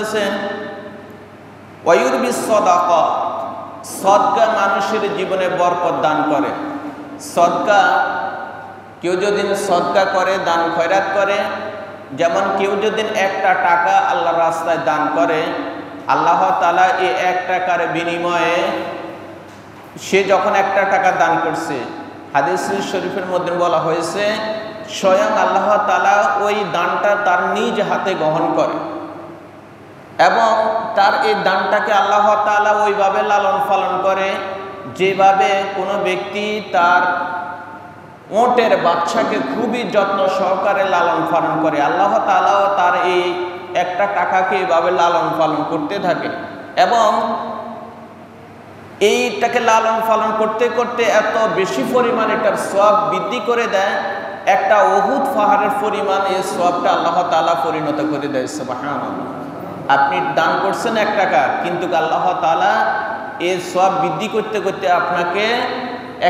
বলতেছেন ওয়ায়ুরবিস সাদাকা, সদকা মানুষের জীবনে বরকত দান করে। সদকা, কেউ যদি সদকা করে, দান খয়রাত করে, যেমন কেউ যদি একটা টাকা আল্লাহর রাস্তায় দান করে, আল্লাহ তাআলা এই এক টাকার বিনিময়ে সে যখন একটা টাকা দান করছে, হাদিস শরীফের মধ্যে বলা হয়েছে স্বয়ং আল্লাহ তাআলা ওই দানটা তার নিজ হাতে গ্রহণ করে এবং তার এই দানটাকে আল্লাহ তাআলা ওইভাবে লালন পালন করে যেভাবে কোনো ব্যক্তি তার ওটের বাচ্চাকে খুবই যত্ন সহকারে লালন পালন করে। আল্লাহ তাআলাও তার এই একটা টাকাকে এইভাবে লালন পালন করতে থাকে এবং এইটাকে লালন পালন করতে করতে এত বেশি পরিমাণ এটার সওয়াব বৃদ্ধি করে দেয়, একটা উহুদ পাহাড়ের পরিমাণ এই সওয়াবটা আল্লাহ তাআলা পরিণত করে দেয়। সুবহানাল্লাহ। আপনি দান করছেন 1 টাকা, কিন্তু আল্লাহ তাআলা এই সওয়াব বৃদ্ধি করতে করতে আপনাকে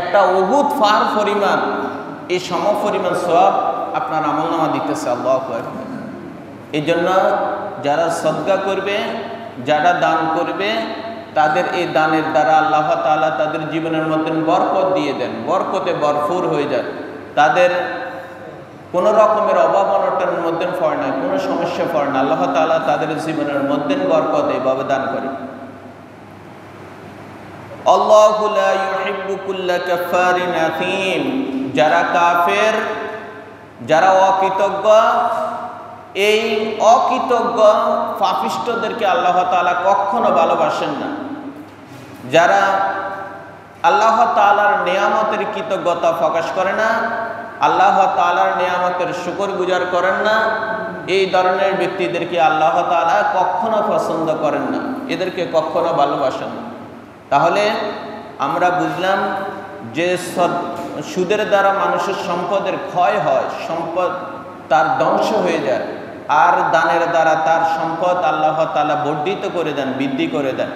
একটা উহুদ পাহাড় পরিমাণ, এই সম পরিমাণ সওয়াব আপনার আমলনামা দিতেছে। আল্লাহু আকবার। এই জন্য যারা সদকা করবে, যারা দান করবে, তাদের এই দানের দ্বারা আল্লাহ তাআলা তাদের জীবনের মধ্যে বরকত দিয়ে দেন, বরকতে ভরপুর হয়ে যায়। তাদের কোনো রকমের অভাব অনটনের মধ্যে পড়ে না, কোনো সমস্যা পড়ে না। আল্লাহ তাআলা তাদের জীবনের মধ্যে বরকত এইভাবে দান করে। আল্লাহু লা ইউহিব্বু কুল্লা কাফারিন আথীম, যারা কাফের, যারা অকৃতজ্ঞ, এই অকৃতজ্ঞ পাপিষ্ঠদেরকে আল্লাহ তাআলা কখনো ভালোবাসেন না। যারা আল্লাহ তাআলার নিয়ামতের কৃতজ্ঞতা প্রকাশ করে না, আল্লাহ তাআলার নিয়ামতের শুকরগুজার করেন না, এই ধরনের ব্যক্তিদেরকে আল্লাহ তাআলা কখনো পছন্দ করেন না, এদেরকে কখনো ভালোবাসেন না। তাহলে আমরা বুঝলাম যে সুদের দ্বারা মানুষের সম্পদের ক্ষয় হয়, সম্পদ তার ধ্বংস হয়ে যায়, আর দানের দ্বারা তার সম্পদ আল্লাহ তাআলা বর্ধিত করে দেন, বৃদ্ধি করে দেন।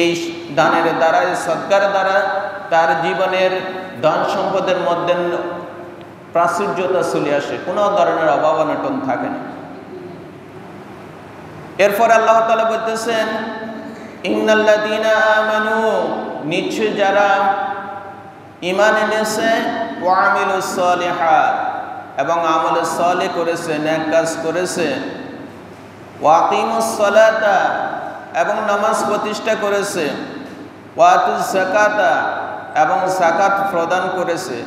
এই দানের দ্বারা, এই সদকার দ্বারা তার জীবনের ধন সম্পদের মধ্যে প্রাচুর্যতা চলে আসে, কোনো ধরনের অভাব অনটন থাকে না। এরপর আল্লাহ তাআলা বলতেছেন ইন্নাল্লাযীনা আমানু, নিশ্চয় যারা ঈমান এনেছে, ওয়া আমিলুস সালিহাত, এবং আমল সালেহ করেছে, নেক কাজ করেছে, ওয়া আকিমুস সালাতা, এবং নামাজ প্রতিষ্ঠা করেছে, ওয়া আতুজ যাকাতা, এবং যাকাত প্রদান করেছে,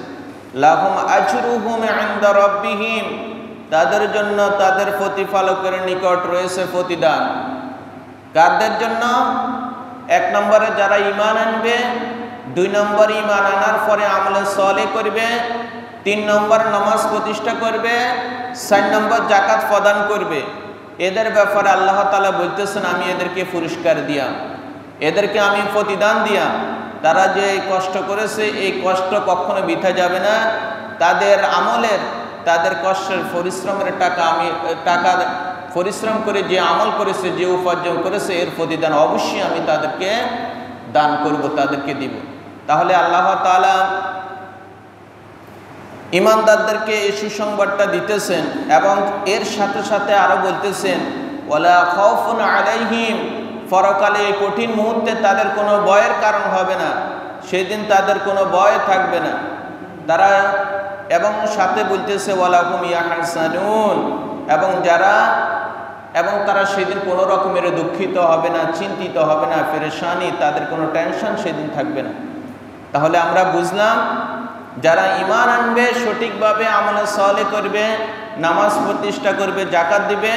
লাহুম আজরুহুম ইনদা রাব্বিহিম, তাদের জন্য তাদের প্রতিপালকের নিকট রয়েছে প্রতিদান। কাদের জন্য? 1 নম্বরে যারা ঈমান আনবে, 2 নম্বর ঈমান আনার পরে আমলে সালেহ করবে, 3 নম্বর নামাজ প্রতিষ্ঠা করবে, 4 নম্বর যাকাত প্রদান করবে। এদের ব্যাপারে আল্লাহ তাআলা বলতেছেন আমি এদেরকে পুরস্কার দিয়াম, এদেরকে আমি প্রতিদান দিয়াম। তারা যে কষ্ট করেছে, এই কষ্ট কখনো বৃথা যাবে না। তাদের আমলের, তাদের কষ্টের পরিশ্রমের টাকা, আমি টাকা পরিশ্রম করে যে আমল করেছে, যে উপার্জন করেছে, এর প্রতিদান অবশ্যই আমি তাদেরকে দান করব, তাদেরকে দিব। তাহলে আল্লাহ তাআলা ঈমানদারদেরকে এই সুসংবাদটা দিতেছেন এবং এর সাথে সাথে আরো বলতেছেন ওয়ালা খাউফুন আলাইহিম, পরকালে এই কঠিন মুহূর্তে তাদের কোনো ভয়ের কারণ হবে না, সেদিন তাদের কোনো ভয় থাকবে না। তারা, এবং সাথে বলতেছে ওয়ালা হুম ইয়াহসানুন, এবং তারা সেদিন কোনো রকমের দুঃখিত হবে না, চিন্তিত হবে না, পেরেশানি, তাদের কোনো টেনশন সেদিন থাকবে না। তাহলে আমরা বুঝলাম যারা ঈমান আনবে, সঠিকভাবে আমলে সালেহ করবে, নামাজ প্রতিষ্ঠা করবে, যাকাত দিবে,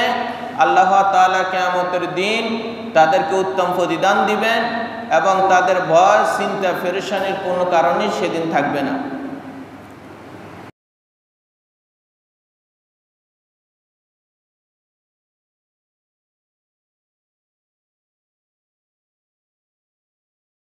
আল্লাহ তাআলা কিয়ামতের দিন তাদেরকে উত্তম প্রতিদান দিবেন এবং তাদের ভয়, চিন্তা, পেরেশানির কোনো কারণই সেদিন থাকবে না।